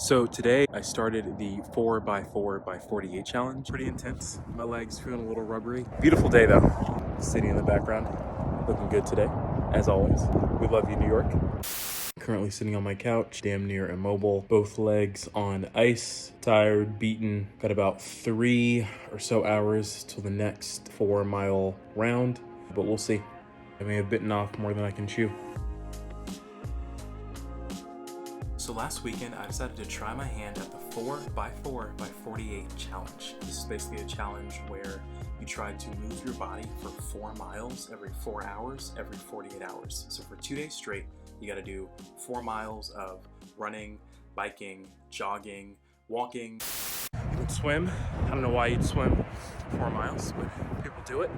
So today I started the 4x4x48 challenge. Pretty intense. My legs feeling a little rubbery. Beautiful day though. City in the background. Looking good today, as always. We love you, New York. Currently sitting on my couch, damn near immobile. Both legs on ice, tired, beaten. Got about 3 or so hours till the next 4-mile round, but we'll see. I may have bitten off more than I can chew. So last weekend, I decided to try my hand at the 4x4x48 challenge. This is basically a challenge where you try to move your body for 4 miles every 4 hours, every 48 hours. So for 2 days straight, you gotta do 4 miles of running, biking, jogging, walking. You would swim. I don't know why you'd swim 4 miles, but people do it.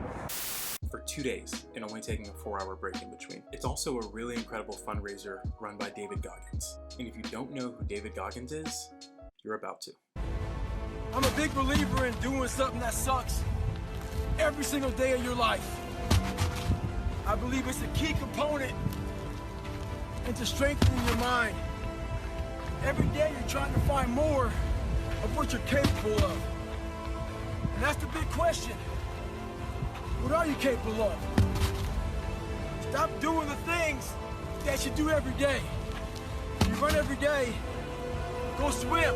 For 2 days and only taking a 4-hour break in between. It's also a really incredible fundraiser run by David Goggins. And if you don't know who David Goggins is, you're about to. I'm a big believer in doing something that sucks every single day of your life. I believe it's a key component into strengthening your mind. Every day you're trying to find more of what you're capable of. And that's the big question. What are you capable of? Stop doing the things that you do every day. You run every day, go swim.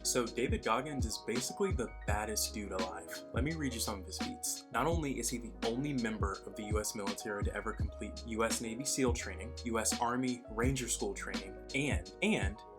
So David Goggins is basically the baddest dude alive. Let me read you some of his feats. Not only is he the only member of the US military to ever complete US Navy SEAL training, US Army Ranger School training, and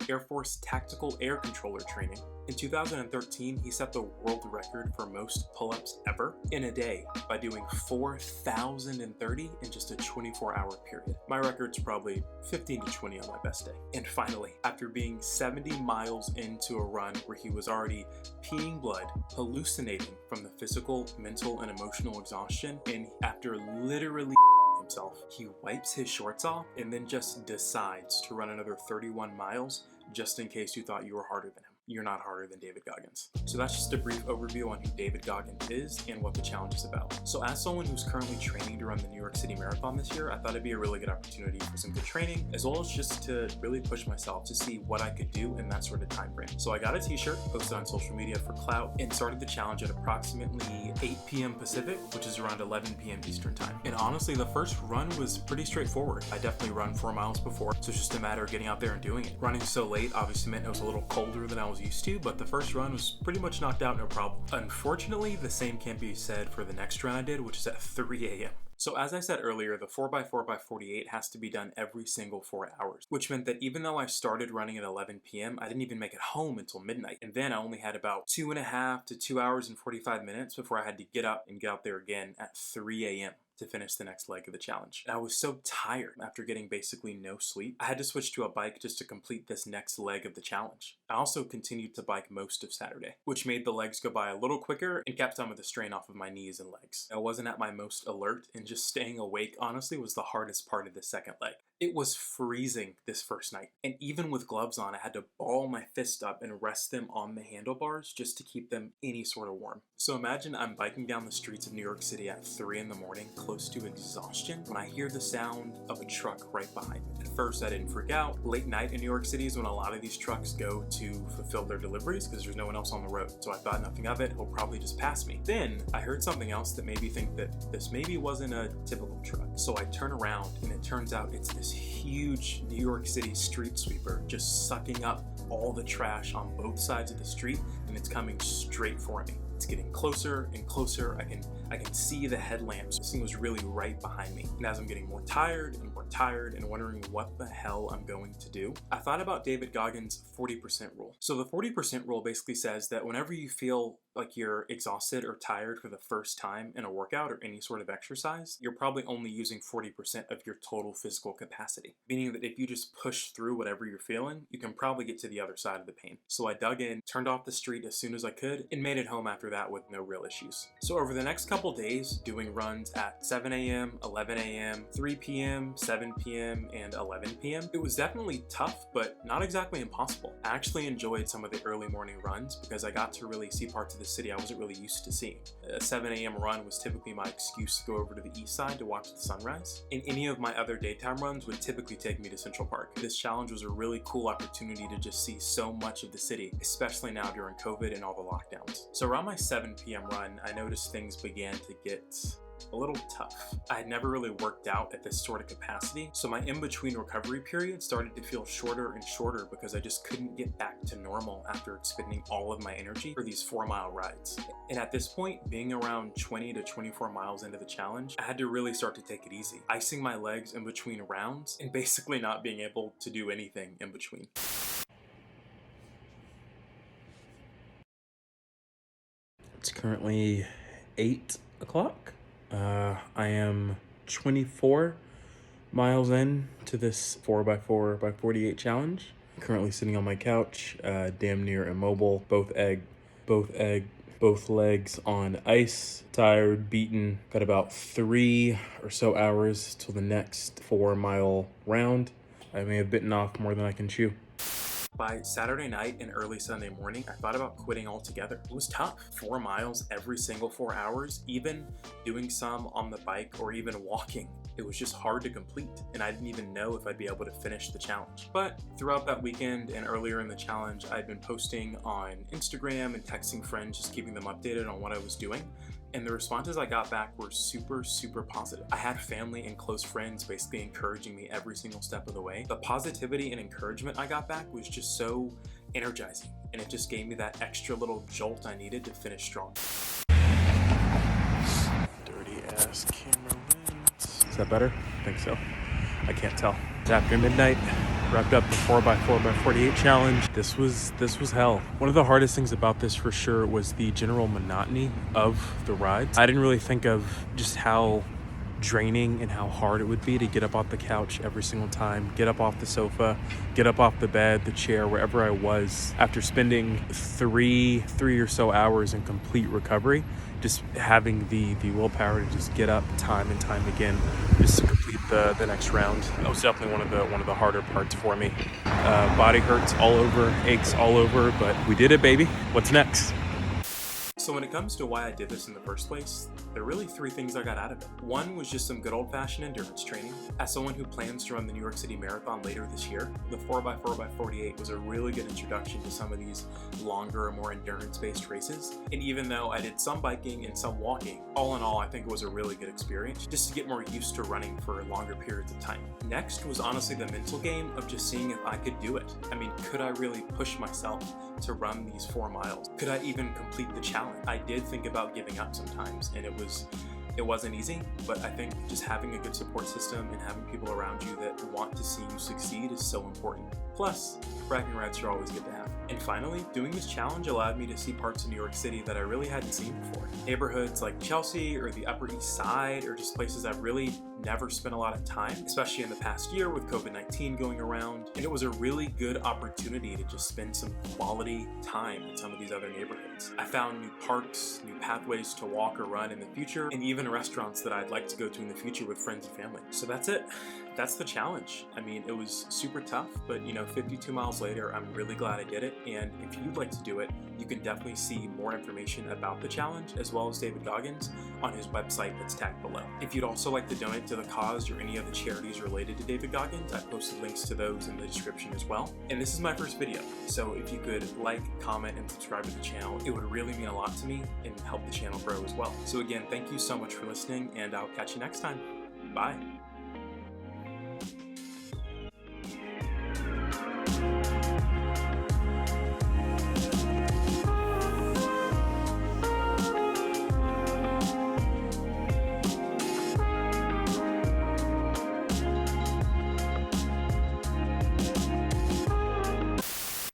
Air Force Tactical Air Controller training. In 2013, he set the world record for most pull-ups ever in a day by doing 4,030 in just a 24-hour period. My record's probably 15 to 20 on my best day. And finally, after being 70 miles into a run where he was already peeing blood, hallucinating from the physical, mental, and emotional exhaustion, and after literally himself, he wipes his shorts off and then just decides to run another 31 miles just in case you thought you were harder than him. You're not harder than David Goggins. So that's just a brief overview on who David Goggins is and what the challenge is about. So as someone who's currently training to run the New York City Marathon this year, I thought it'd be a really good opportunity for some good training, as well as just to really push myself to see what I could do in that sort of time frame. So I got a t-shirt, posted on social media for clout, and started the challenge at approximately 8 p.m. Pacific, which is around 11 p.m. Eastern time. And honestly, the first run was pretty straightforward. I definitely run 4 miles before, so it's just a matter of getting out there and doing it. Running so late obviously meant it was a little colder than I was used to, but the first run was pretty much knocked out, no problem. Unfortunately, the same can't be said for the next run I did, which is at 3 a.m. So as I said earlier, the 4x4x48 has to be done every single 4 hours, which meant that even though I started running at 11 p.m., I didn't even make it home until midnight. And then I only had about 2.5 to 2 hours and 45 minutes before I had to get up and get out there again at 3 a.m. to finish the next leg of the challenge. And I was so tired after getting basically no sleep, I had to switch to a bike just to complete this next leg of the challenge. I also continued to bike most of Saturday, which made the legs go by a little quicker and kept some of the strain off of my knees and legs. I wasn't at my most alert, and just staying awake honestly was the hardest part of the second leg. It was freezing this first night, and even with gloves on, I had to ball my fist up and rest them on the handlebars just to keep them any sort of warm. So imagine I'm biking down the streets of New York City at 3 in the morning, close to exhaustion, when I hear the sound of a truck right behind me. At first, I didn't freak out. Late night in New York City is when a lot of these trucks go to fulfill their deliveries because there's no one else on the road. So I thought nothing of it, he'll probably just pass me. Then I heard something else that made me think that this maybe wasn't a typical truck. So I turn around and it turns out it's this huge New York City street sweeper just sucking up all the trash on both sides of the street, and it's coming straight for me. It's getting closer and closer. I can see the headlamps. This thing was really right behind me. And as I'm getting more tired and wondering what the hell I'm going to do, I thought about David Goggins' 40% rule. So the 40% rule basically says that whenever you feel like you're exhausted or tired for the first time in a workout or any sort of exercise, you're probably only using 40% of your total physical capacity. Meaning that if you just push through whatever you're feeling, you can probably get to the other side of the pain. So I dug in, turned off the street as soon as I could, and made it home after that with no real issues. So over the next couple days, doing runs at 7 a.m., 11 a.m., 3 p.m., 7 p.m., and 11 p.m., it was definitely tough, but not exactly impossible. I actually enjoyed some of the early morning runs because I got to really see parts of the city I wasn't really used to seeing. A 7 a.m. run was typically my excuse to go over to the east side to watch the sunrise, and any of my other daytime runs would typically take me to Central Park. This challenge was a really cool opportunity to just see so much of the city, especially now during COVID and all the lockdowns. So around my 7 p.m. run, I noticed things began to get a little tough. I had never really worked out at this sort of capacity, so my in-between recovery period started to feel shorter and shorter because I just couldn't get back to normal after expending all of my energy for these 4-mile rides. And at this point, being around 20 to 24 miles into the challenge, I had to really start to take it easy, icing my legs in between rounds and basically not being able to do anything in between. It's currently 8 o'clock. I am 24 miles in to this 4x4x48 challenge. Currently sitting on my couch, damn near immobile, both legs on ice, tired, beaten. Got about 3 or so hours till the next 4-mile round. I may have bitten off more than I can chew. By Saturday night and early Sunday morning, I thought about quitting altogether. It was tough. 4 miles every single 4 hours, even doing some on the bike or even walking. It was just hard to complete, and I didn't even know if I'd be able to finish the challenge. But throughout that weekend and earlier in the challenge, I'd been posting on Instagram and texting friends, just keeping them updated on what I was doing. And the responses I got back were super, super positive. I had family and close friends basically encouraging me every single step of the way. The positivity and encouragement I got back was just so energizing, and it just gave me that extra little jolt I needed to finish strong. Dirty ass camera lens. Is that better? I think so. I can't tell. It's after midnight. Wrapped up the 4x4x48 challenge. This was hell. One of the hardest things about this for sure was the general monotony of the rides. I didn't really think of just how draining and how hard it would be to get up off the couch every single time, get up off the sofa, get up off the bed, the chair, wherever I was. After spending three or so hours in complete recovery, just having the willpower to just get up time and time again, just to complete the next round. That was definitely one of the harder parts for me. Body hurts all over, aches all over, but we did it, baby. What's next? So when it comes to why I did this in the first place, there are really 3 things I got out of it. One was just some good old-fashioned endurance training. As someone who plans to run the New York City Marathon later this year, the 4x4x48 was a really good introduction to some of these longer, more endurance-based races. And even though I did some biking and some walking, all in all, I think it was a really good experience just to get more used to running for longer periods of time. Next was honestly the mental game of just seeing if I could do it. I mean, could I really push myself to run these 4 miles? Could I even complete the challenge? I did think about giving up sometimes, and it wasn't easy, but I think just having a good support system and having people around you that want to see you succeed is so important. Plus, bragging rights are always good to have. And finally, doing this challenge allowed me to see parts of New York City that I really hadn't seen before. Neighborhoods like Chelsea or the Upper East Side, or just places I've really never spent a lot of time, especially in the past year with COVID-19 going around. And it was a really good opportunity to just spend some quality time in some of these other neighborhoods. I found new parks, new pathways to walk or run in the future, and even restaurants that I'd like to go to in the future with friends and family. So that's it. That's the challenge. I mean, it was super tough, but 52 miles later, I'm really glad I did it. And if you'd like to do it, you can definitely see more information about the challenge, as well as David Goggins, on his website that's tagged below. If you'd also like to donate to the cause or any of the charities related to David Goggins, I posted links to those in the description as well. And this is my first video, so if you could like, comment, and subscribe to the channel, it would really mean a lot to me and help the channel grow as well. So again, thank you so much for listening, and I'll catch you next time. Bye.